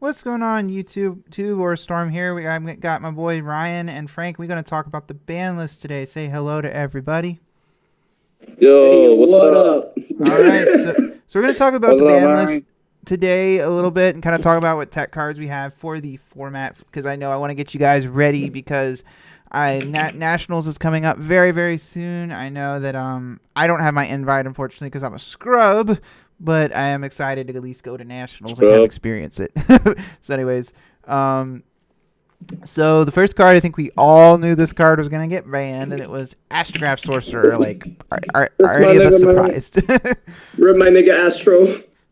What's going on, YouTube or Storm here? I've got my boy Ryan and Frank. We're going to talk about the ban list today. Say hello to everybody. Hey, Yo, what's what up? up? All right, so we're going to talk about What's the up, ban list man? today a little bit and kind of talk about what tech cards we have for the format because I know I want to get you guys ready because Nationals is coming up very very soon. I know that I don't have my invite unfortunately because I'm a scrub, but I am excited to at least go to Nationals and kind of Scrub. experience it. So, anyways, um, so the first card, I think we all knew this card was gonna get banned, and it was Astrograph Sorcerer. Like, That's are my any of us nigga, man. surprised? Rip my nigga Astro.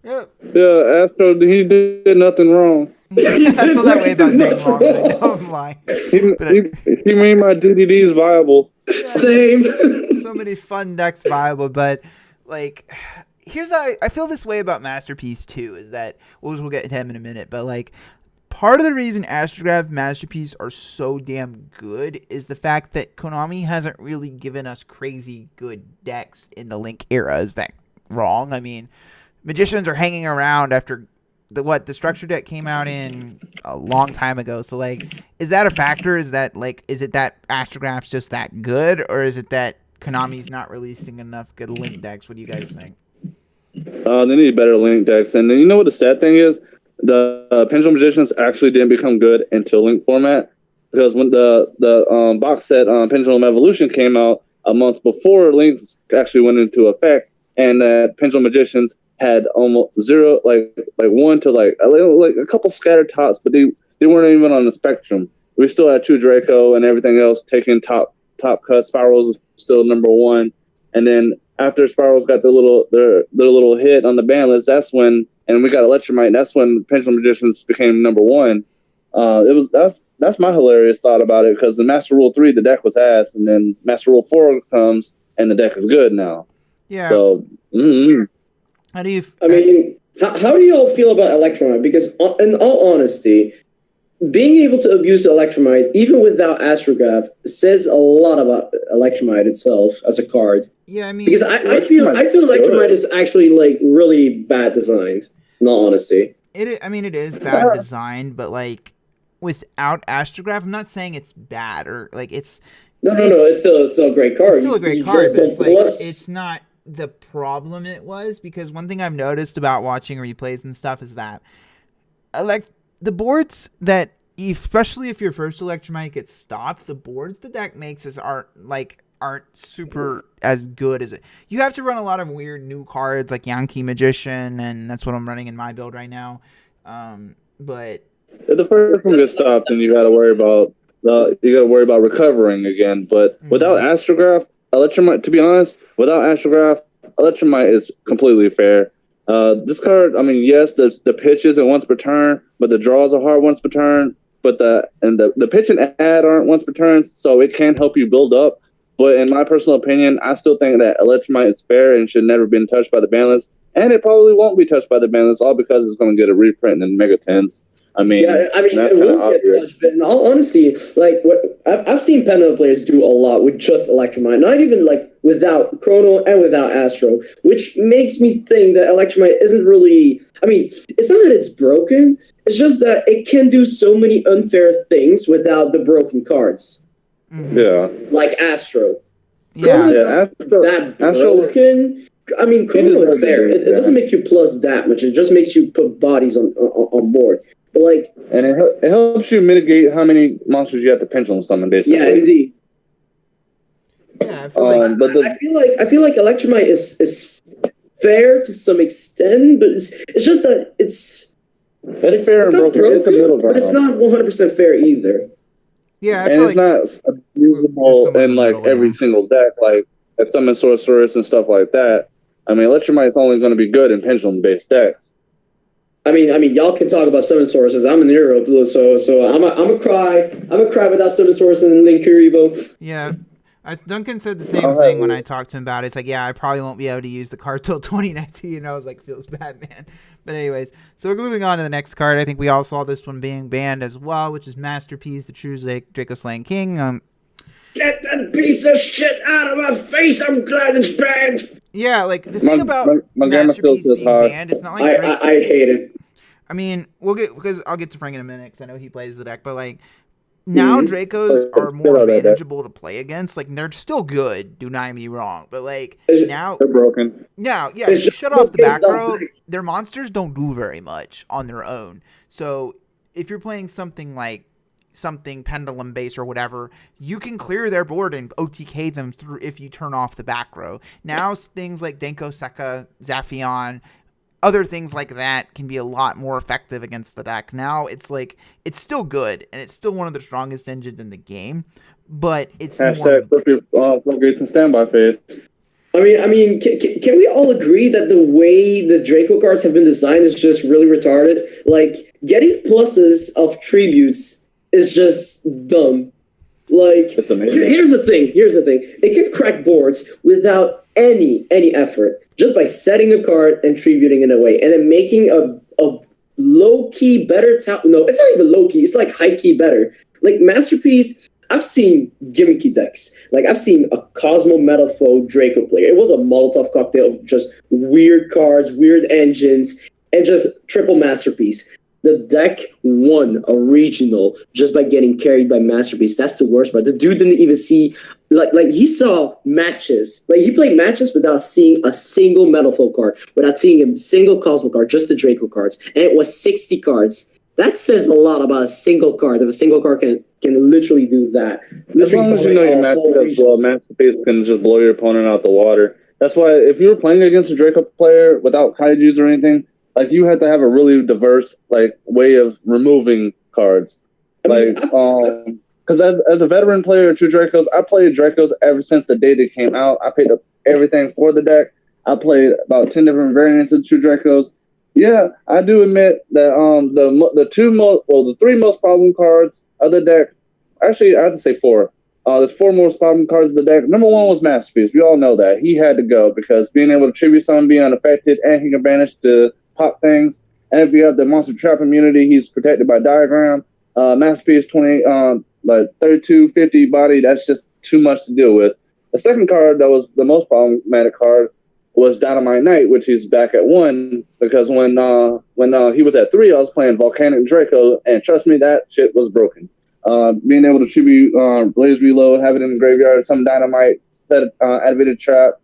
Yep. Yeah, Astro, he did nothing wrong. I feel that way about Ding Wrong, but I know I'm lying. He, But he, he made my DDDs viable. yeah, he Same. makes so many fun decks viable. But like, here's how I feel this way about Masterpiece too. Is that we'll get to him in a minute, but like. Part of the reason Astrograph Masterpiece are so damn good is the fact that Konami hasn't really given us crazy good decks in the Link era. Is that wrong? I mean, Magicians are hanging around after the structure deck came out in a long time ago. So like, is that a factor? Is it that Astrograph's just that good, or is it that Konami's not releasing enough good Link decks? What do you guys think? They need better Link decks. And then you know what the sad thing is? The Pendulum Magicians actually didn't become good until Link format. Because when the box set Pendulum Evolution came out a month before Links actually went into effect, and that Pendulum Magicians had almost zero, like one to like a couple scattered tots, but they weren't even on the spectrum. We still had two Draco and everything else taking top cut. Spirals was still number one, and then after Spirals got their little hit on the ban list, that's when, and we got Electromite, and that's when Pendulum Magicians became number one. That's my hilarious thought about it, because the Master Rule 3 the deck was ass, and then Master Rule 4 comes and the deck is good now. Yeah. So How do you? I mean, how do y'all feel about Electromite? Because in all honesty, being able to abuse Electromite, even without Astrograph, says a lot about Electromite itself as a card. Yeah, I mean, Because I feel Electromite is actually like really bad designed. In all honesty. it is bad designed, but like without Astrograph, I'm not saying it's bad or like it's No, it's still a great card. It's still a great You card, just but it's don't like plus. it's not the problem it was, because one thing I've noticed about watching replays and stuff is that the boards that, especially if your first Electromite gets stopped, the boards the deck makes aren't super as good as it. You have to run a lot of weird new cards like Yankee Magician, and that's what I'm running in my build right now. But if the first one gets stopped, then you got to worry about recovering again. But without Astrograph, Electromite, to be honest, without Astrograph, Electromite is completely fair. This card, I mean, yes, the pitch isn't once per turn, but the draws are hard once per turn. But the pitch and add aren't once per turn, so it can help you build up. But in my personal opinion, I still think that Electromite is fair and should never been touched by the ban list. And it probably won't be touched by the ban list, all because it's going to get a reprint in Mega Tens. I mean, that's it kind of will get obvious. touched, but in all honesty, like what I've seen Pendulum players do a lot with just Electromite, not even like without Chrono and without Astro, which makes me think that Electromite isn't really. I mean, it's not that it's broken; it's just that it can do so many unfair things without the broken cards, Yeah. like Astro. yeah, Chrono's Yeah, not that broken. I mean, Chrono is fair. It doesn't make you plus that much. It just makes you put bodies on board. But like, and it helps you mitigate how many monsters you have to pendulum summon, basically. yeah, indeed. yeah, I feel like But I feel like Electromite is fair to some extent, but it's just that it's fair and not broken. It's the middle ground. but it's not 100% fair either. yeah, I And feel it's like not usable somewhere in in the like middle, every yeah. single deck, like at Summon Sorceress and stuff like that. I mean, Electromite is only going to be good in pendulum-based decks. I mean, y'all can talk about summon sources. I'm in Europe, so I'm a cry. I'm a cry without summon sources and Link Kuribo. Yeah. Duncan said the same thing when I talked to him about it. It's like, yeah, I probably won't be able to use the card till 2019. And I was like, feels bad, man. But anyways, so we're moving on to the next card. I think we all saw this one being banned as well, which is Masterpiece, the True Draco Slaying King. Get that piece of shit out of my face! I'm glad it's banned. Yeah, like the thing about my grandma feels Masterpiece this being hard. banned, it's not like I hate it. I mean, because I'll get to Frank in a minute because I know he plays the deck, but like now Dracos are more manageable to play against. Like they're still good. Do not get me wrong, but like now they're broken. Now, yeah, if you shut off the back row, their monsters don't do very much on their own. So if you're playing something pendulum base or whatever, you can clear their board and OTK them through if you turn off the back row. Now things like Denko Seka, Zaphion, other things like that can be a lot more effective against the deck. Now it's still good and it's still one of the strongest engines in the game, but it's hashtag floodgates and standby phase. I mean, can we all agree that the way the Draco cards have been designed is just really retarded? Like, getting pluses of tributes is just dumb. Like, here's the thing. It can crack boards without any effort, just by setting a card and tributing it away, and then making a low-key better No, it's not even low-key. It's like high-key better. Like, Masterpiece, I've seen gimmicky decks. Like, I've seen a Cosmo Metalfoe Draco player. It was a Molotov cocktail of just weird cards, weird engines, and just triple Masterpiece. The deck won a regional just by getting carried by Masterpiece. That's the worst part. The dude didn't even see, like he saw matches. Like, he played matches without seeing a single Metalfoe card, without seeing a single Cosmo card, just the Draco cards. And it was 60 cards. That says a lot about a single card. If a single card can literally do that. As long as you know your matchup well, Masterpiece can just blow your opponent out the water. That's why if you were playing against a Draco player without kaijus or anything, like, you have to have a really diverse, like, way of removing cards. Because as a veteran player of True Dracos, I played Dracos ever since the day they came out. I picked up everything for the deck. I played about 10 different variants of True Dracos. Yeah, I do admit that the three most problem cards of the deck. Actually, I have to say four. There's four most problem cards of the deck. Number one was Masterpiece. We all know that. He had to go because being able to tribute summon, being unaffected, and he can banish to pop things. And if you have the monster trap immunity, he's protected by diagram. Masterpiece 32, 50 body, that's just too much to deal with. The second card that was the most problematic card was Dynamite Knight, which he's back at 1, because when he was at 3, I was playing Volcanic Draco, and trust me, that shit was broken. Being able to tribute Blaze Reload, have it in the graveyard, some Dynamite, set activated trap,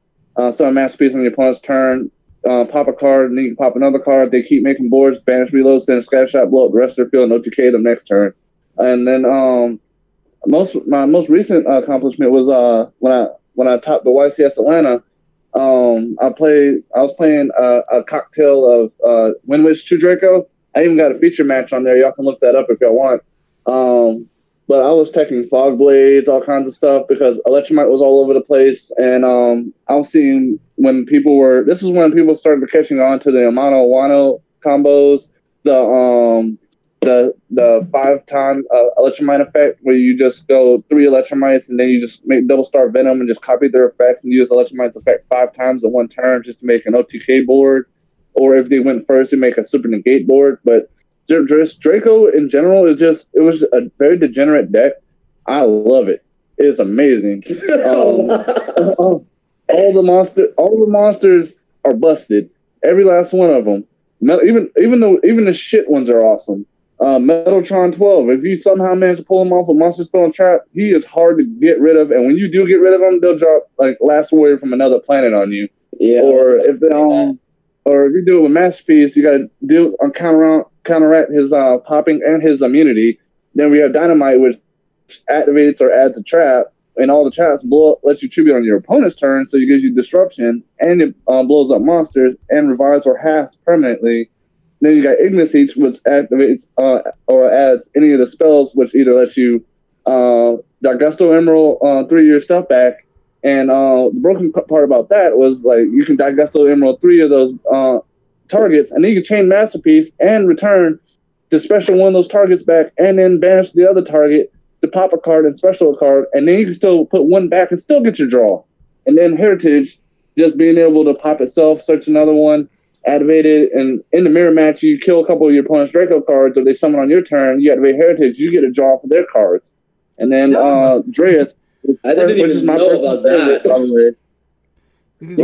summon Masterpiece on your opponent's turn, pop a card, and then you can pop another card. They keep making boards, banish reload, send a scatter shot, blow up the rest of their field, and OTK them next turn. And then my most recent accomplishment was when I topped the YCS Atlanta. I was playing a cocktail of Windwitch 2 Draco. I even got a feature match on there. Y'all can look that up if y'all want. But I was taking Fog Blades, all kinds of stuff, because Electromite was all over the place. And I was seeing this is when people started catching on to the Amano Wano combos, the 5-time Electromite effect, where you just go 3 Electromites and then you just make double star Venom and just copy their effects and use Electromite's effect 5 times in one turn just to make an OTK board. Or if they went first, you make a super negate board. But Draco in general, it was a very degenerate deck. I love it. It's amazing. All the monsters are busted. Every last one of them. Even the shit ones are awesome. Metaltron 12. If you somehow manage to pull him off a monster spell and trap, he is hard to get rid of. And when you do get rid of him, they'll drop like Last Warrior from another planet on you. Yeah. Or if you do it with Masterpiece, you got to counteract his popping and his immunity. Then we have Dynamite, which activates or adds a trap, and all the traps lets you tribute on your opponent's turn, so it gives you disruption, and it blows up monsters and revives or halves permanently. Then you got Ignis Each, which activates or adds any of the spells, which either lets you Dagusto Emerald 3 your stuff back. And the broken part about that was, like, you can Dagusto Emerald 3 of those targets, and then you can chain Masterpiece and return to special one of those targets back, and then banish the other target to pop a card and special a card, and then you can still put one back and still get your draw. And then Heritage, just being able to pop itself, search another one, activate it, and in the mirror match, you kill a couple of your opponent's Draco cards, or they summon on your turn, you activate Heritage, you get a draw for their cards. And then Dreyeth, I didn't even know about that. You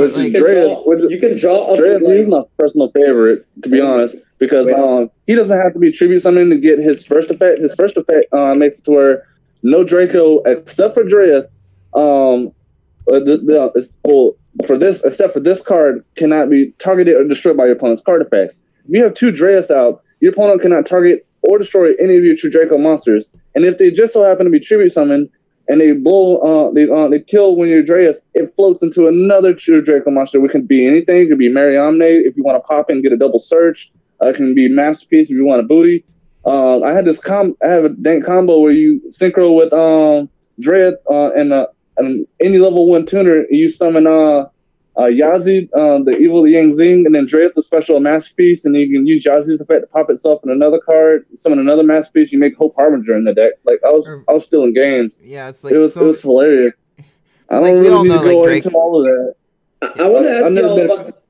can draw. Dreyeth is my personal favorite, to be honest. because he doesn't have to be tribute summoning to get his first effect. His first effect makes it to where no Draco except for Dreyeth, for this except for this card cannot be targeted or destroyed by your opponent's card effects. If you have 2 Dreyeths out, your opponent cannot target or destroy any of your true Draco monsters. And if they just so happen to be tribute summoned and they blow, they kill when you're Dreyeth, it floats into another true Draco monster. It can be anything. It could be Mariamne if you want to pop in and get a double search. It can be Masterpiece if you want a booty. I have a dank combo where you synchro with Dreyeth and any level 1 tuner. You summon Yazi, the evil Yang Zing, and then Dreyeth the special Masterpiece, and then you can use Yazi's effect to pop itself in another card, summon another Masterpiece. You make Hope Harbinger in the deck. Like I was still in games. Yeah, it's like it was hilarious. I don't really need to go into all of that. I want to ask y'all about.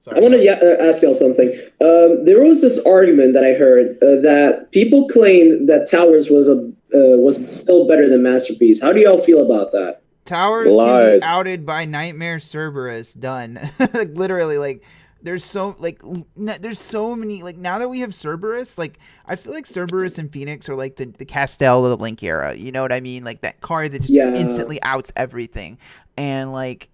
I want to ask y'all something. There was this argument that I heard that people claim that Towers was still better than Masterpiece. How do y'all feel about that? Towers can be outed by Nightmare Cerberus. Done. Like literally, like there's so many. Like now that we have Cerberus, like I feel like Cerberus and Phoenix are like the Castell of the Link era. You know what I mean? Like that card that just instantly outs everything. And like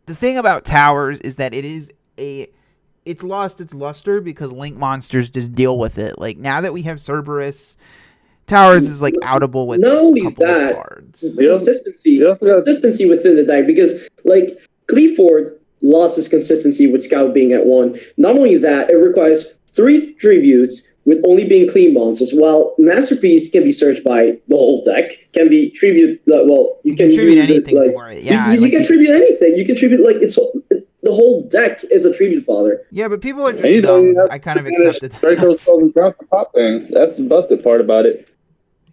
the thing about Towers is that it's lost its luster because Link monsters just deal with it. Like now that we have Cerberus, Towers is like outable with not only a couple that, of cards. Consistency within the deck, because like Cleaford lost his consistency with Scout being at 1. Not only that, it requires 3 tributes with only being clean monsters, while Masterpiece can be searched by the whole deck, can be tribute. Well, you can tribute use anything it, like, for it. Yeah, you can tribute anything. You can tribute like the whole deck is a tribute fodder. Yeah, but people are just dumb. I kind of accepted that. Pop things. That's the busted part about it.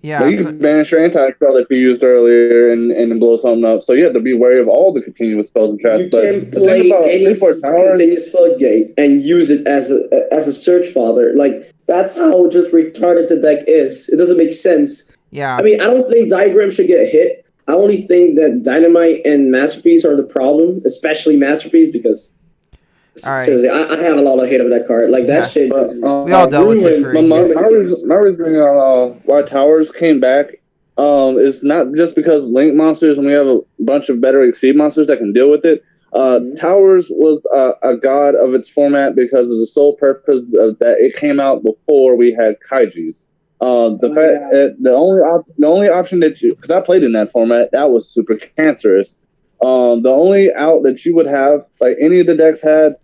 Yeah, but you can banish your anti-spell that you used earlier and blow something up. So you have to be wary of all the continuous spells and traps. You can play any continuous floodgate and use it as a search fodder. Like that's how just retarded the deck is. It doesn't make sense. Yeah. I mean, I don't think Diagram should get hit. I only think that Dynamite and Masterpiece are the problem, especially Masterpiece, because seriously, I have a lot of hate of that card. Like that shit. We all dealt with it first. My reasoning why Towers came back is not just because Link monsters and we have a bunch of better Exceed monsters that can deal with it. Towers was a god of its format because of the sole purpose of that it came out before we had Kaijus. The only option that you, because I played in that format, that was super cancerous. The only out that you would have, like any of the decks had,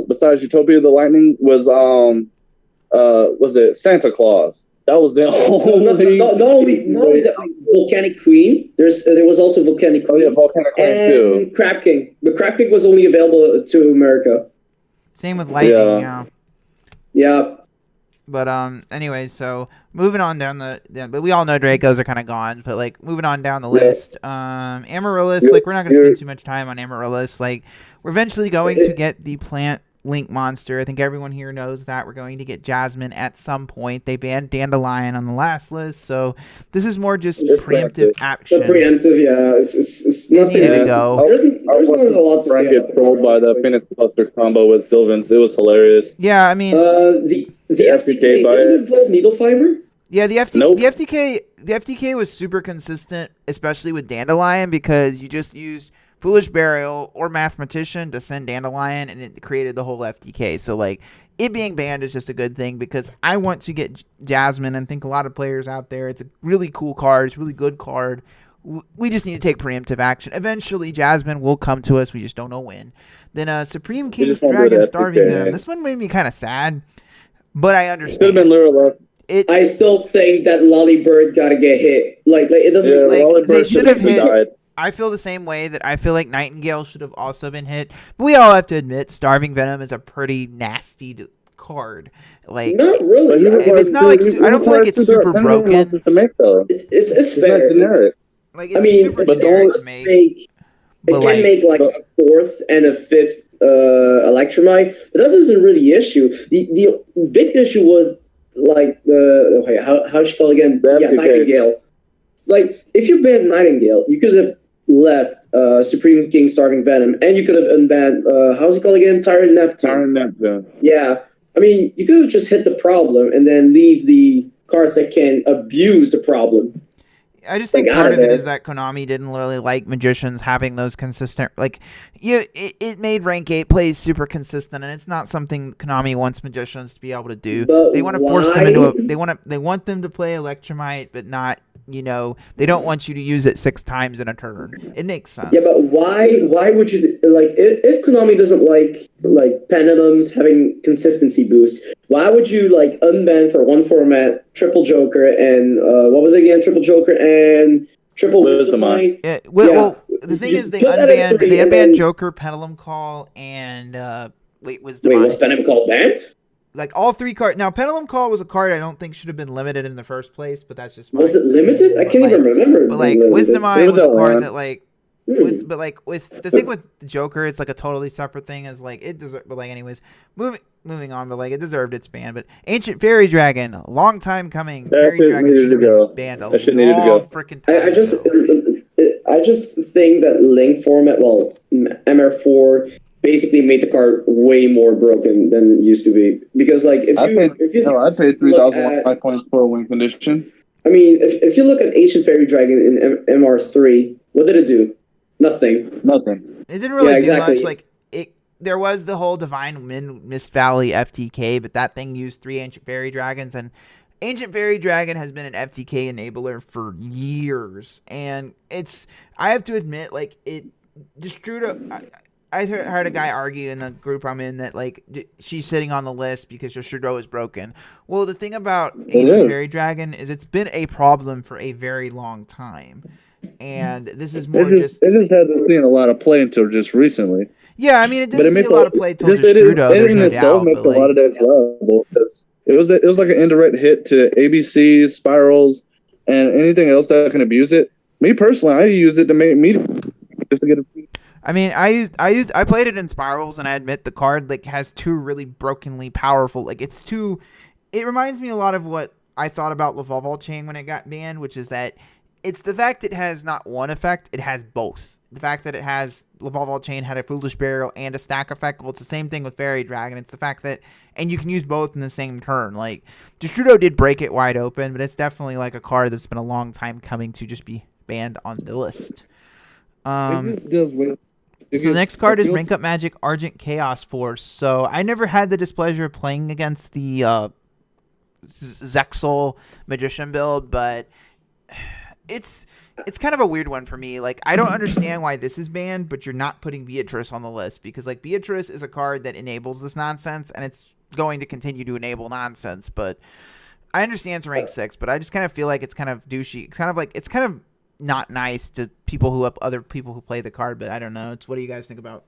besides Utopia of the Lightning, was it Santa Claus? That was the only. Not only the Volcanic Queen. There was also Volcanic Queen. Oh yeah, Volcanic Queen too. Crab King. But Crab King was only available to America. Same with Lightning. Yeah. But anyway, so moving on down but we all know Dracos are kind of gone. But like moving on down the list, Amaryllis. Like we're not gonna spend too much time on Amaryllis. Like we're eventually going to get the plant Link monster. I think everyone here knows that we're going to get Jasmine at some point. They banned Dandelion on the last list, so this is more just preemptive action. Preemptive, yeah. It's nothing to go. There's not a lot to say. Get trolled by the Phoenix Cluster combo with Sylvans. It was hilarious. Yeah, I mean, the FTK didn't involve needle fiber. Yeah, the FTK was super consistent, especially with Dandelion, because you just used Foolish Burial or Mathematician to send Dandelion, and it created the whole FTK. So, like, it being banned is just a good thing, because I want to get Jasmine, and I think a lot of players out there, it's a really cool card. It's a really good card. We just need to take preemptive action. Eventually, Jasmine will come to us. We just don't know when. Then Supreme King's Dragon Starving Venom. This one made me kind of sad, but I understand. Should have been Lure. I still think that Lollybird got to get hit. Like it doesn't. Like, they should have hit. Died. I feel the same way that I feel like Nightingale should have also been hit. But we all have to admit, Starving Venom is a pretty nasty card. Like, not really. It's not like I don't feel like it's super broken. It's fair. Generic. Like, it's super generic to make. It can make like a 4th and a 5th Electromite, but that isn't really the issue. The big issue was like how should you call it again? Nightingale. Like if you banned Nightingale, you could have left Supreme King Starving Venom, and you could have unbanned how's it called again? Tyrant Neptune. Tyrant Neptune. Yeah, I mean, you could have just hit the problem and then leave the cards that can abuse the problem. I just think part of it is that Konami didn't really like magicians having those consistent, like, it made rank 8 plays super consistent, and it's not something Konami wants magicians to be able to do. But they want to force them into they want them to play Electromite, but not, they don't want you to use it 6 times in a turn. It makes sense. Yeah, but why would you, like, if Konami doesn't like pendulums having consistency boosts, why would you unban for one format triple Joker and what was it again? Triple Joker and triple Wisdom Eye? Well, the thing is they unbanned Joker, Pendulum Call, and Wisdom Eye. Wait, was Pendulum Call banned? Like all 3 cards. Now, Pendulum Call was a card I don't think should have been limited in the first place, but that's just was it limited? I can't even remember. But Wisdom Eye was a card that but with the thing with the Joker, it's like a totally separate thing. Is it deserved. But anyways, moving on. But it deserved its ban. But Ancient Fairy Dragon, long time coming. Fairy Dragon should have been banned a long freaking time. I just think that Link format, MR4 basically made the card way more broken than it used to be. Because I paid 3,000 points for a win condition. I mean, if you look at Ancient Fairy Dragon in MR3, what did it do? Nothing. It didn't really do much. There was the whole Divine Mist Valley FTK, but that thing used 3 Ancient Fairy Dragons, and Ancient Fairy Dragon has been an FTK enabler for years, and I have to admit, Destrudo. I heard a guy argue in the group I'm in that she's sitting on the list because Destrudo is broken. Well, the thing about Ancient Fairy Dragon is it's been a problem for a very long time. And this is more just... It just hasn't seen a lot of play until just recently. Yeah, I mean, it didn't see a lot of play until Destrudo, there's no doubt. Makes a lot of decks lovable. It was like an indirect hit to ABCs, spirals, and anything else that can abuse it. Me, personally, I use it to make me... just to get a... I mean, I played it in spirals, and I admit the card has 2 really brokenly powerful... It reminds me a lot of what I thought about Lavalval Chain when it got banned, which is that it's the fact it has not one effect, it has both. The fact that it has Lavalval Chain had a Foolish Burial and a stack effect. Well, it's the same thing with Fairy Dragon. It's the fact that, and you can use both in the same turn. Destrudo did break it wide open, but it's definitely a card that's been a long time coming to just be banned on the list. So the next card is Rank Up Magic Argent Chaos Force. So I never had the displeasure of playing against the Zexal Magician build, but it's kind of a weird one for me. I don't understand why this is banned, but you're not putting Beatrice on the list, because Beatrice is a card that enables this nonsense, and it's going to continue to enable nonsense. But I understand it's rank 6, but I just kind of feel like it's kind of douchey. It's kind of not nice to other people who play the card. But I don't know. What do you guys think about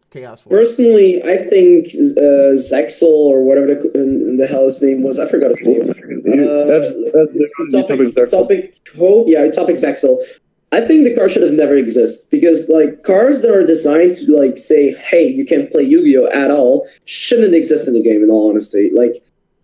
Chaos Force? Personally, I think Zexal, or whatever the hell his name was, I forgot his name. Topic Zexal. I think the card should have never existed, because cards that are designed to say, hey, you can't play Yu-Gi-Oh at all shouldn't exist in the game. In all honesty,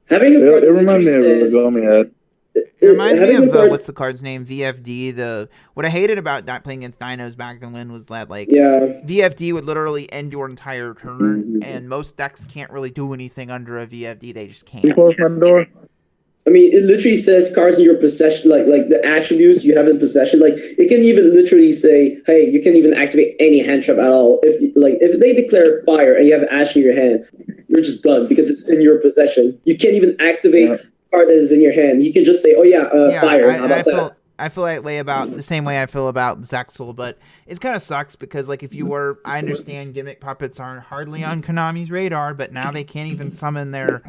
having a card. It reminds me of Lugomia. It reminds me of what's the card's name? VFD. What I hated about not playing against Dinos back then was that VFD would literally end your entire turn, and most decks can't really do anything under a VFD. They just can't. I mean, it literally says cards in your possession, like the attributes you have in possession. It can even literally say, hey, you can't even activate any hand trap at all. If they declare fire and you have ash in your hand, you're just done because it's in your possession. You can't even activate card that is in your hand. You can just say, fire. How about that? I feel that way about the same way I feel about Zexal, but it kind of sucks because I understand gimmick puppets aren't hardly on Konami's radar, but now they can't even summon their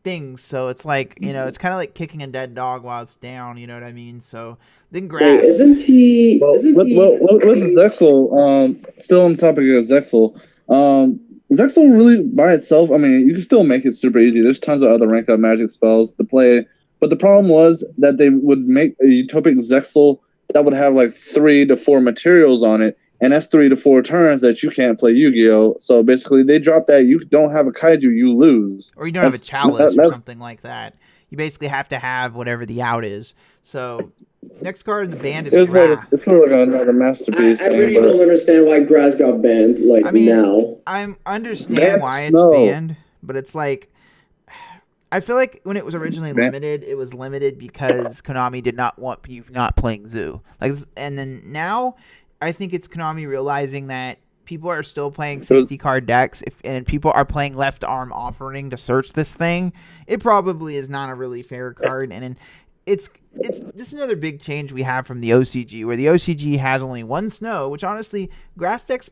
things, so it's it's kind of like kicking a dead dog while it's down, you know what I mean? So then grass. Wait, isn't he? With Zexal, still on the topic of Zexal, Zexal really by itself, I mean, you can still make it super easy. There's tons of other rank up magic spells to play, but the problem was that they would make a utopic Zexal that would have 3 to 4 materials on it, and that's 3 to 4 turns that you can't play Yu-Gi-Oh! So basically, they drop that. You don't have a kaiju, you lose. Or you don't have a chalice or something like that. You basically have to have whatever the out is. So next card in the band is Gra. It's sort of like another masterpiece. I really don't understand why Grass got banned now. I understand why it's banned, but it's I feel like when it was originally limited, it was limited because Konami did not want you not playing Zoo. And then now, I think it's Konami realizing that people are still playing 60 card decks, and people are playing Left Arm Offering to search this thing. It probably is not a really fair card, and it's just another big change we have from the OCG, where the OCG has only one snow, which honestly, grass decks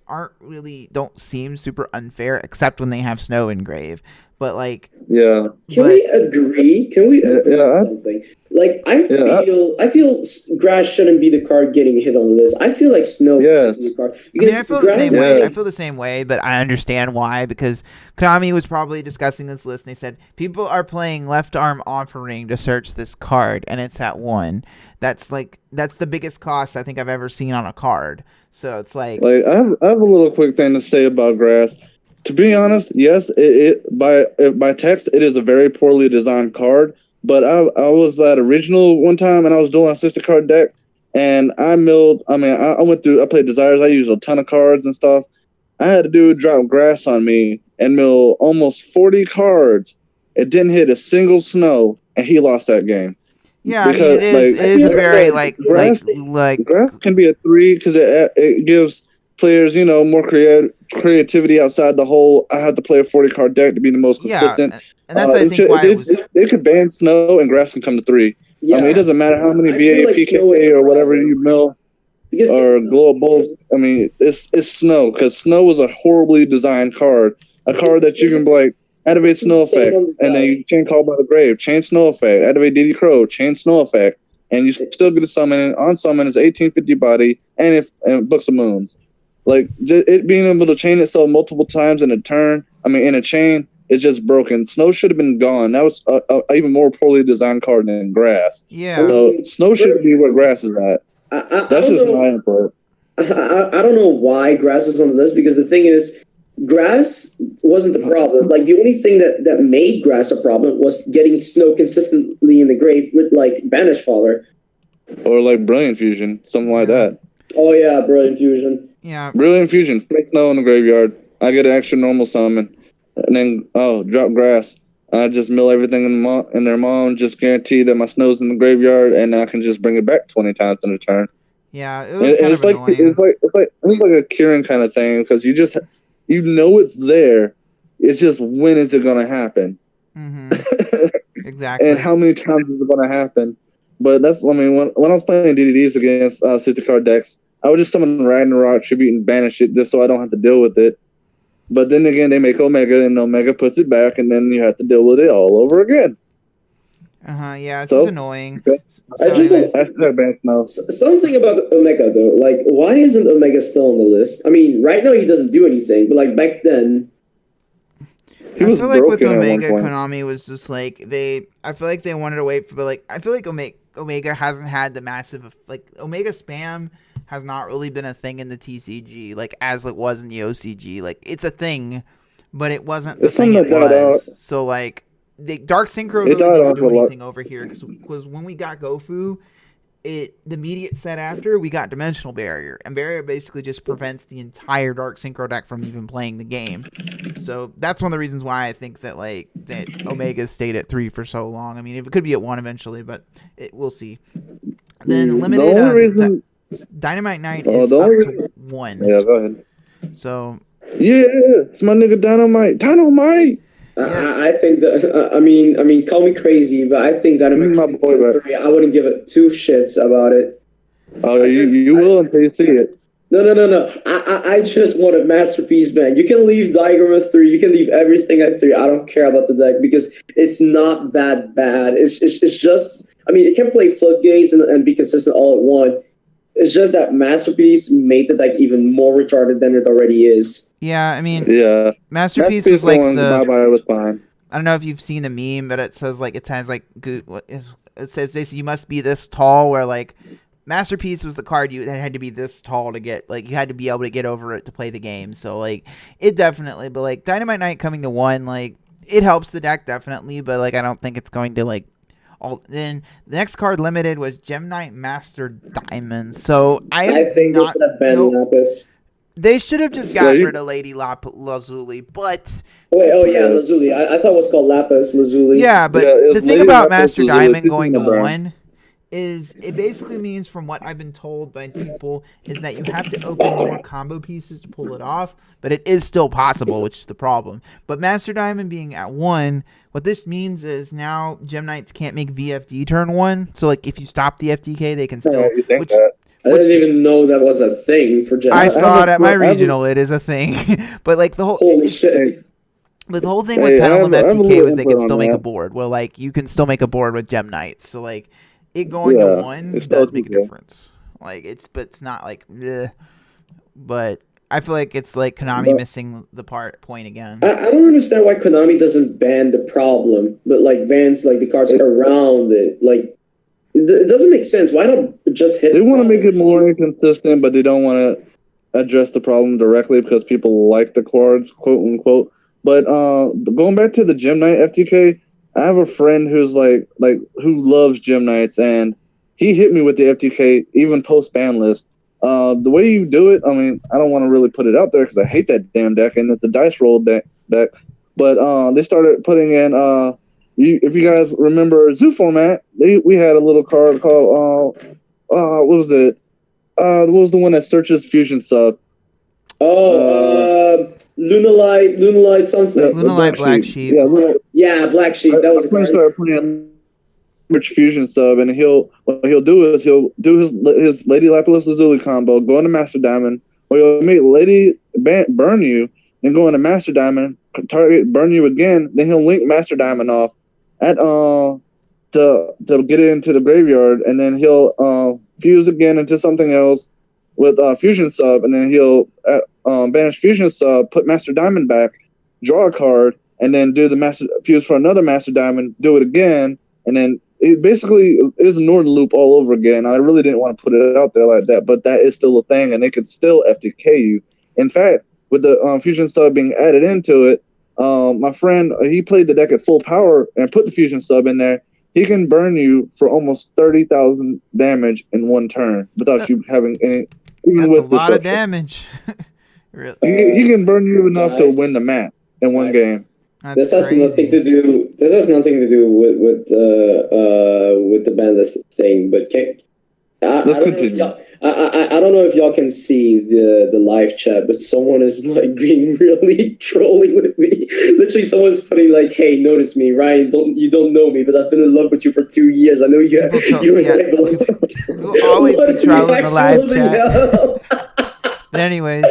don't seem super unfair, except when they have snow engrave. But like, yeah. Can we agree? On something? Like, I feel grass shouldn't be the card getting hit on this. I feel like snow should be the card. I feel the same way. I feel the same way, but I understand why, because Konami was probably discussing this list, and they said people are playing Left Arm Offering to search this card, and it's at 1. That's the biggest cost I think I've ever seen on a card. So it's like I have a little quick thing to say about grass. To be honest, yes, by text, it is a very poorly designed card. But I was at Original one time, and I was doing a 60 card deck, and I went through, I played Desires, I used a ton of cards and stuff. I had a dude drop grass on me and mill almost 40 cards. It didn't hit a single snow, and he lost that game. Yeah, because, it is a very grass can be a 3 because it gives players, more creativity outside the whole. I have to play a 40 card deck to be the most consistent. And that's I think why they could ban snow and grass can come to 3. Yeah. It doesn't matter how many VA, PKA, or whatever you mill, or glow bulbs. It's snow, because snow is a horribly designed card. A card that you can activate snow effect, and then you chain Call by the Grave, chain snow effect, activate DD Crow, chain snow effect, and you still get a summon. On summon is 1850 body and Books of Moons. It being able to chain itself multiple times in a turn, in a chain, is just broken. Snow should have been gone. That was a even more poorly designed card than grass. Yeah. So snow should be where grass is at. That's just my input. I don't know why grass is on the list, because the thing is, grass wasn't the problem. The only thing that made grass a problem was getting snow consistently in the grave with Banish Father. Or Brilliant Fusion, something like that. Oh yeah, Brilliant Fusion. Yeah. Brilliant Fusion. Make snow in the graveyard. I get an extra normal summon. And then, drop grass. I just mill everything in their mom, just guarantee that my snow's in the graveyard, and I can just bring it back 20 times in a turn. Yeah, it was kind of annoying. It's like a Kieran kind of thing, because it's there. It's just, when is it going to happen? Mm-hmm. Exactly. And how many times is it going to happen? But that's, when I was playing DDDs against 60 card decks, I would just summon Ragnarok, Tribute, and banish it just so I don't have to deal with it. But then again, they make Omega, and Omega puts it back, and then you have to deal with it all over again. Yeah, it's just annoying. Something about Omega, though. Why isn't Omega still on the list? Right now he doesn't do anything, but back then... I feel like with Omega, Konami was just I feel like they wanted to wait for, but I feel like Omega hasn't had the massive, Omega spam has not really been a thing in the TCG, as it was in the OCG. It's a thing, but it wasn't the thing it was. So, the Dark Synchro really didn't do anything over here, because when we got Gofu, the immediate set after, we got Dimensional Barrier, and Barrier basically just prevents the entire Dark Synchro deck from even playing the game. So that's one of the reasons why I think that that Omega stayed at 3 for so long. It could be at 1 eventually, but we'll see. Then limited Dynamite Knight is up to 1. Yeah, go ahead. So it's my nigga Dynamite. I think that call me crazy, but I think Dynamite my boy, 3. I wouldn't give it 2 shits about it. Oh, you will until you see it. No. I just want a masterpiece, man. You can leave Diagram at 3. You can leave everything at 3. I don't care about the deck, because it's not that bad. It's just, it can play floodgates and be consistent all at 1. It's just that Masterpiece made the deck even more retarded than it already is. Yeah, Masterpiece was Bye-bye was fine. I don't know if you've seen the meme, but it says it says basically you must be this tall, where Masterpiece was the card that had to be this tall to get, you had to be able to get over it to play the game. So it definitely, but Dynamite Knight coming to 1, it helps the deck definitely, but I don't think it's going to Then the next card limited was Gem Knight Master Diamond. So I think not it should have been Lapis. They should have just gotten rid of Lady Lazuli, but... Wait, Lazuli. I thought it was called Lapis Lazuli. Yeah, but the thing about Master Diamond going to 1 is it basically means, from what I've been told by people, is that you have to open more combo pieces to pull it off, but it is still possible, which is the problem. But Master Diamond being at 1, what this means is now Gem Knights can't make VFD turn 1, so like if you stop the FTK, they can still... I didn't even know that was a thing for Gem Knights. I saw it at my regional. It is a thing. But like the whole... Holy shit. But the whole thing with Pendulum FTK was they can still make a board. Well, like, you can still make a board with Gem Knights. So, like, it going to 1 does make a difference. Like, it's not like, bleh. But I feel like it's like Konami missing the point again. I don't understand why Konami doesn't ban the problem, but like bans like the cards around it. Like, it doesn't make sense. Why not just hit? They want to make it more inconsistent, but they don't want to address the problem directly because people like the cards, quote unquote. But going back to the Gem Knight FTK, I have a friend who's like who loves Gem Knights, and he hit me with the FTK even post ban list. The way you do it, I mean, I don't want to really put it out there because I hate that damn deck, and it's a dice roll deck. But they started putting in if you guys remember Zoo format, we had a little card called what was it? What was the one that searches fusion sub? Lunalight something. Lunalight Black Sheep. Yeah, Black Sheep. That was a card. Started playing Rich Fusion sub, and what he'll do is he'll do his Lady Lapis Lazuli combo, go into Master Diamond, or he'll make Lady burn you, and go into Master Diamond, target burn you again, then he'll link Master Diamond off at to get it into the graveyard, and then he'll fuse again into something else with Fusion sub, and then he'll banish Fusion sub, put Master Diamond back, draw a card, and then do the fuse for another Master Diamond, do it again, and then it basically is a Northern loop all over again. I really didn't want to put it out there like that, but that is still a thing, and they could still FTK you. In fact, with the Fusion sub being added into it, my friend, he played the deck at full power and put the Fusion sub in there. He can burn you for almost 30,000 damage in one turn without you having any... That's a lot of damage. Really? He can burn you enough to win the match in one game. This has nothing to do. This has nothing to do with the bandless thing. But let's continue. I don't know if y'all can see the live chat, but someone is like being really trolling with me. Literally, someone's putting like, "Hey, notice me, Ryan. You don't know me, but I've been in love with you for 2 years. I know you and I belong to." We'll always be trolling the live chat. But anyways,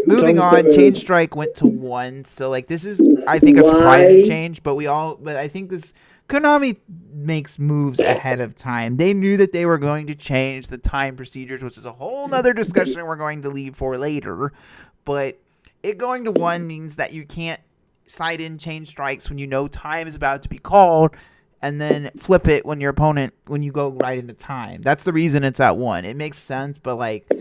moving on, Chain Strike went to 1. So like this is, I think, a surprising change. But I think this Konami makes moves ahead of time. They knew that they were going to change the time procedures, which is a whole nother discussion we're going to leave for later. But it going to 1 means that you can't side in Chain Strikes when you know time is about to be called, and then flip it when when you go right into time. That's the reason it's at 1. It makes sense, but like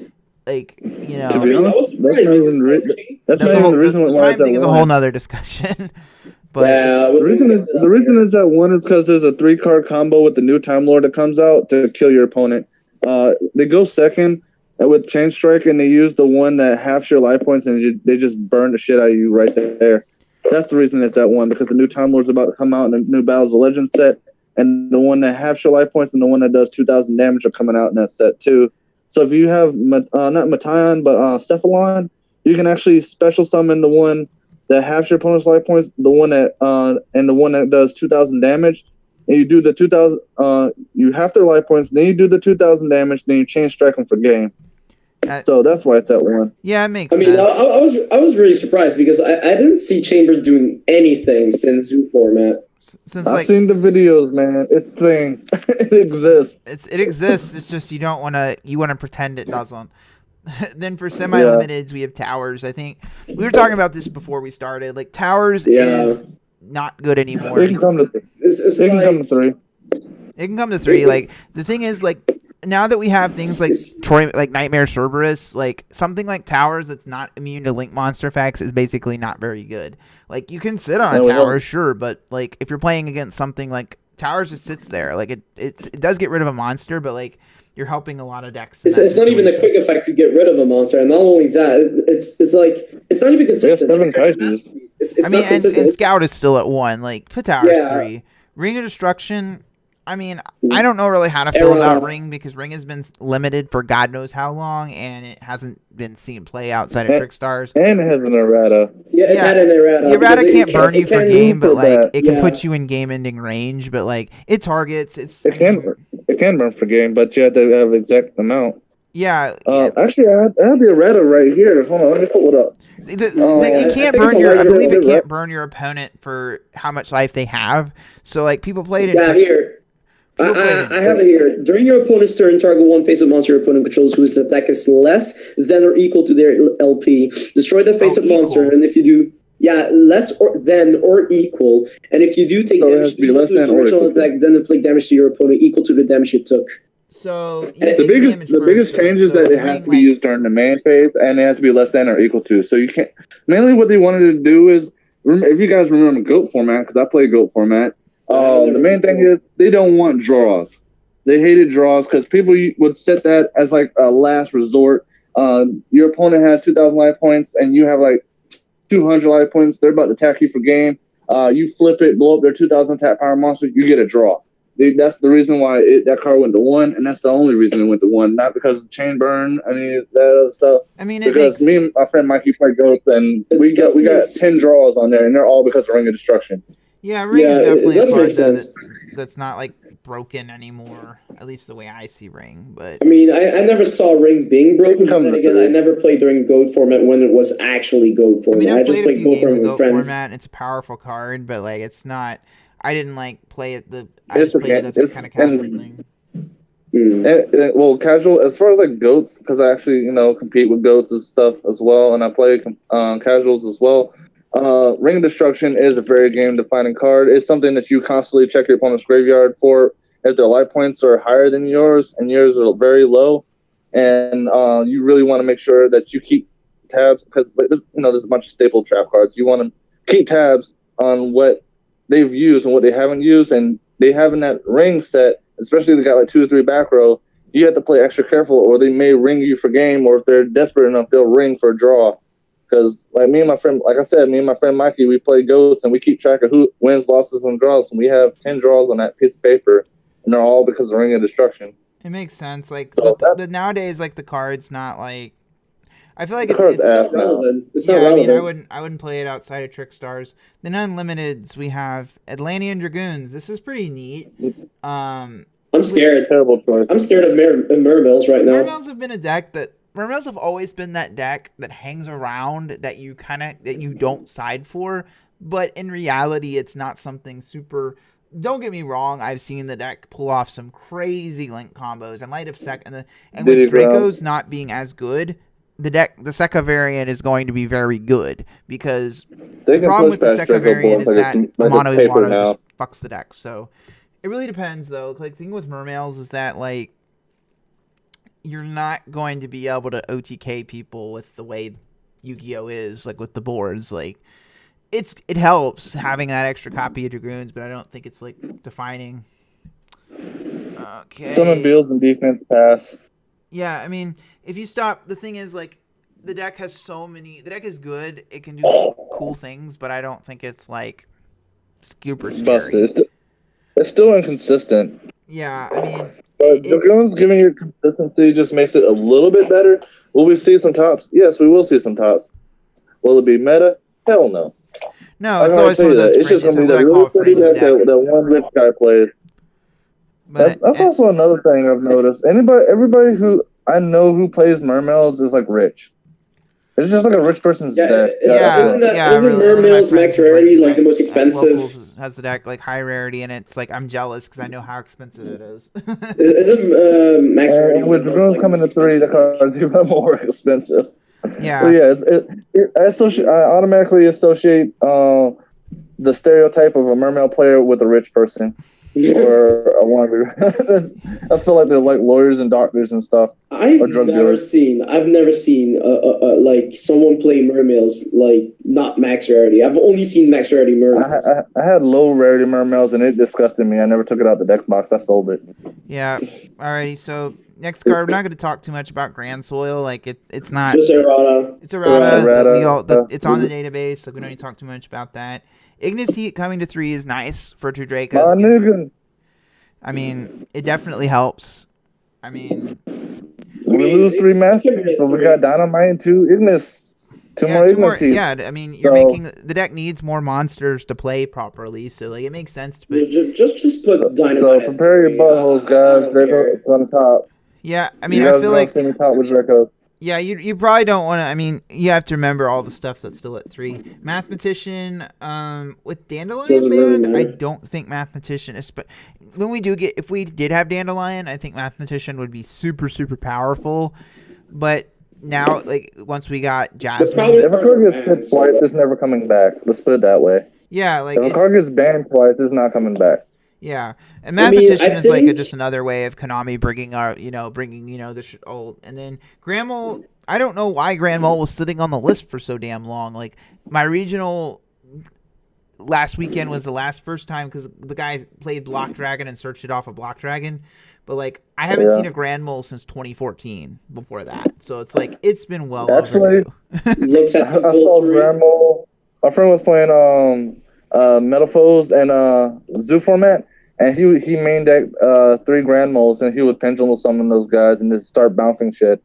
you know, to be honest, that's not even the reason why it's at 1. Thing is a whole nother discussion. But yeah, the reason it's at 1 is because there's a 3-card combo with the new Time Lord that comes out to kill your opponent. They go second with Chain Strike, and they use the one that halves your life points, and they just burn the shit out of you right there. That's the reason it's at 1, because the new Time Lord's about to come out in the new Battles of Legends set, and the one that halves your life points and the one that does 2,000 damage are coming out in that set too. So if you have not Mation but Cephalon, you can actually special summon the one that halves your opponent's life points, the one that and the one that does 2,000 damage, and you do the 2,000. You half their life points, then you do the 2,000 damage, then you Chain Strike them for game. So that's why it's at 1. Yeah, it makes sense. I mean, I was really surprised because I didn't see Chamber doing anything since Zoo format. I've seen the videos, man. It's a thing. It exists. It exists. It's just you want to pretend it doesn't. Then for semi-limiteds, we have Towers. I think we were talking about this before we started. Like Towers is not good anymore. It can come to 3. It can come to 3. It can come to 3. Like the thing is, like now that we have things like Nightmare Cerberus, like something like Towers that's not immune to Link monster effects is basically not very good. Like you can sit on a tower, sure, but like if you're playing against something like Towers just sits there. Like it does get rid of a monster, but like you're helping a lot of decks. It's not even a quick effect to get rid of a monster, and not only that, it's like it's not even consistent. It's not consistent. And Scout is still at 1. Like put Towers 3. Ring of Destruction. I mean, I don't know really how to feel about Ring because Ring has been limited for God knows how long, and it hasn't been seen play outside of Trickstars. And it has an errata. Yeah, it had an errata. The errata can't burn you for game, but like it can put you in game-ending range. But like it targets. It can burn for game, but you have to have exact amount. Yeah. Actually, I have the errata right here. Hold on, let me pull it up. It can't burn your. I believe it can't burn your opponent for how much life they have. So like people played it. Yeah, here. I have it here. During your opponent's turn, target one face-up monster your opponent controls whose attack is less than or equal to their LP. Destroy the face-up monster, and if you do, less or than or equal, and if you do take damage equal to its original attack, then inflict damage to your opponent equal to the damage you took. So the biggest change is that it has to be used during the main phase, and it has to be less than or equal to. So you can't. Mainly, what they wanted to do is, if you guys remember GOAT format, because I play GOAT format. The main thing is they don't want draws. They hated draws because people would set that as like a last resort. Your opponent has 2,000 life points and you have like 200 life points. They're about to attack you for game. You flip it, blow up their 2,000 tap power monster. You get a draw. That's the reason why that card went to 1, and that's the only reason it went to 1. Not because of chain burn, any of that other stuff. I mean, because me and my friend Mikey play Ghost, and we got 10 draws on there, and they're all because of Ring of Destruction. Yeah, Ring is definitely a card that's not like broken anymore. At least the way I see Ring. But I mean, I never saw Ring being broken. But then again, I never played during GOAT format when it was actually GOAT format. I just played GOAT format with friends. Format, it's a powerful card, but like it's not. I didn't like play it. I just played it as a kind of casual thing. Well, casual as far as like goats, because I actually compete with goats and stuff as well, and I play casuals as well. Ring of Destruction is a very game-defining card. It's something that you constantly check your opponent's graveyard for if their life points are higher than yours and yours are very low, and you really want to make sure that you keep tabs because there's a bunch of staple trap cards. You want to keep tabs on what they've used and what they haven't used, and they have in that ring set, especially if they got like 2 or 3 back row. You have to play extra careful, or they may ring you for game, or if they're desperate enough, they'll ring for a draw. Because like me and my friend Mikey, we play Ghosts and we keep track of who wins, losses, and draws. And we have 10 draws on that piece of paper, and they're all because of Ring of Destruction. It makes sense. Like so nowadays, like the card's not like. I feel like it's not relevant. It's not relevant. I mean, I wouldn't play it outside of Trickstars. The Unlimiteds, we have Atlantean Dragoons. This is pretty neat. I'm scared. Terrible choice. I'm scared of Mermills right now. Mermills have been a deck that. Mermills have always been that deck that hangs around that you don't side for, but in reality, it's not something super. Don't get me wrong. I've seen the deck pull off some crazy link combos and Light of Sec, and with Draco's not being as good, the Sekka variant is going to be very good because the problem with the Sekka variant is that the mono just fucks the deck. So it really depends, though. Like the thing with Mermails is that like. You're not going to be able to OTK people with the way Yu-Gi-Oh is, like with the boards. Like, it helps having that extra copy of Dragoons, but I don't think it's like defining. Okay. Summon builds and defense pass. Yeah, I mean, if you stop, the thing is like the deck has so many. The deck is good; it can do cool things, but I don't think it's like super scary. Busted. It's still inconsistent. Yeah, I mean. But Dragoons giving you consistency just makes it a little bit better. Will we see some tops? Yes, we will see some tops. Will it be meta? Hell no. No, it's always one of those. It's just going to be that really pretty deck that one rich guy plays. That's also another thing I've noticed. Everybody who I know who plays Mermails is like rich. It's just like a rich person's deck. Isn't Mermails max rarity like the most expensive? Has the deck like high rarity, and it's like I'm jealous because I know how expensive it is. Isn't max rarity? And with Dragoons coming to 3, the cards are even more expensive. Yeah. So yeah, I automatically associate the stereotype of a Mermail player with a rich person. or I want to be. I feel like they're like lawyers and doctors and stuff. I've Or drug never dealers. seen like someone play mermails like not max rarity. I've only seen max rarity mermails. I had low rarity mermails and it disgusted me. I never took it out the deck box. I sold it. Yeah. Alrighty. So next card, we're not going to talk too much about Grand Soil. Like it's not. Just errata. It's errata. Errata. It's on the database. Like we don't need to talk too much about that. Ignis Heat coming to 3 is nice for two My Dracos. nigga. I mean, it definitely helps. I mean, We lose 3 masters, but we got Dynamite and 2 Ignis. Two more Ignis seeds. yeah. I mean, you're making the deck needs more monsters to play properly, so like it makes sense to put. Just put dynamite. So prepare your buttholes, guys. They're on top. Yeah, I mean, you guys I feel don't like see me top with Draco. yeah, you probably don't want to. I mean, you have to remember all the stuff that's still at 3. Mathematician, with Dandelion Doesn't really Band, matter. I don't think Mathematician is. But when we do get, if we did have Dandelion, I think Mathematician would be super super powerful. But now, like once we got Jasmine, problem- If a card gets hit twice, it's never coming back. Let's put it that way. yeah, like If a it's, card gets banned twice, it's not coming back. yeah, and I mean, Mathematician I is like think- just another way of Konami bringing the old, and then Grand Mole. I don't know why Grand Mole was sitting on the list for so damn long. Like my regional last weekend was the first time because the guy played Block Dragon and searched it off of Block Dragon, but like I haven't seen a Grand Mole since 2014. Before that, so it's like it's been well Actually, overdue. Looks at I the saw goals Grandma. My friend was playing Metaphors and Zoo format, and he main deck 3 Grand Moles, and he would pendulum summon those guys and just start bouncing shit.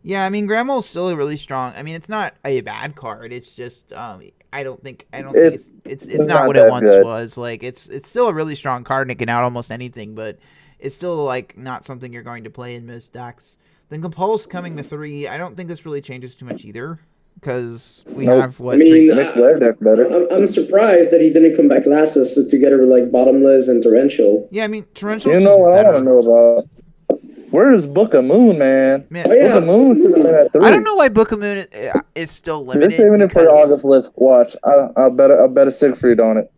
Yeah, I mean Grand Mole's still really strong. I mean it's not a bad card. It's just I don't think it's not not what it that once good. was. Like it's still a really strong card and it can out almost anything, but it's still like not something you're going to play in most decks. Then Compulse coming to 3, I don't think this really changes too much either because we Nope. have what I mean, three, Makes their deck better. I'm surprised that he didn't come back last us together with like bottomless and torrential. yeah, I mean Torrential You is know just what I better. want to know about? Where is Book of Moon, man? Man, Oh, yeah. Book of Moon should have been at 3. I don't know why Book of Moon is still They're limited saving it for the because August list. Watch. I'll bet a Siegfried on it.